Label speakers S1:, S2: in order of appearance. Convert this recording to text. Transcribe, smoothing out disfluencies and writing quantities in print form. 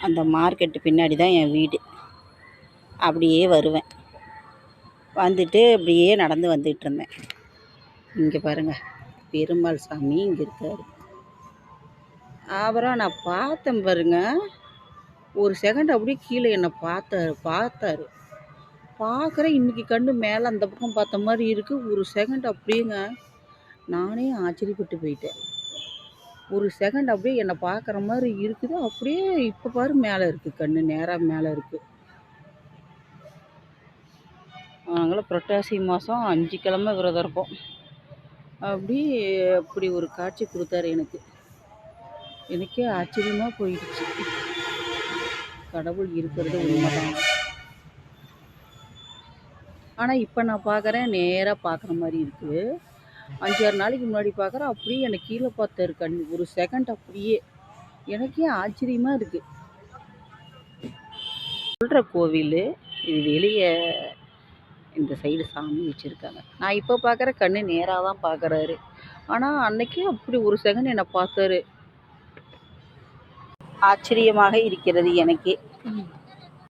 S1: அந்த மார்க்கெட்டு பின்னாடி தான் என் வீடு. அப்படியே வருவேன். வந்துட்டு அப்படியே நடந்து வந்துகிட்ருந்தேன். இங்கே பாருங்கள், பெருமாள் சாமி இங்கே இருக்கார். அப்புறம் நான் பார்த்தேன் பாருங்க, ஒரு செகண்ட் அப்படியே கீழே என்னை பார்த்தாரு. பார்க்குறேன், இன்றைக்கி கண்ணு மேலே அந்த பக்கம் பார்த்த மாதிரி இருக்குது. ஒரு செகண்ட் அப்படியேங்க நானே ஆச்சரியப்பட்டு போயிட்டேன். ஒரு செகண்ட் அப்படியே என்னை பார்க்குற மாதிரி இருக்குது. அப்படியே இப்போ பாரு மேலே இருக்குது, கண்ணு நேராக மேலே இருக்குது. நாங்களாம் புரட்டாசி மாதம் 5 கிழமை விரதம் இருப்போம். அப்படி ஒரு காட்சி கொடுத்தாரு எனக்கு. எனக்கே ஆச்சரியமாக போயிடுச்சு. கடவுள் இருக்கிறது உண்மைதான். ஆனால் இப்போ நான் பார்க்குறேன், நேராக பார்க்குற மாதிரி இருக்குது. 5-6 நாளைக்கு முன்னாடி பார்க்குறேன், அப்படியே என்னை கீழே பார்த்தாரு கண். ஒரு செகண்ட் அப்படியே எனக்கே ஆச்சரியமாக இருக்குது. சொல்கிற கோவில் இது வெளியே இந்த சைடு சாமி வச்சுருக்காங்க. நான் இப்போ பார்க்குற கண்ணு நேராக தான் பார்க்குறாரு. ஆனால் அன்னைக்கு அப்படி ஒரு செகண்ட் என்னை பார்த்தாரு. ஆச்சரியமாக இருக்கிறது எனக்கே.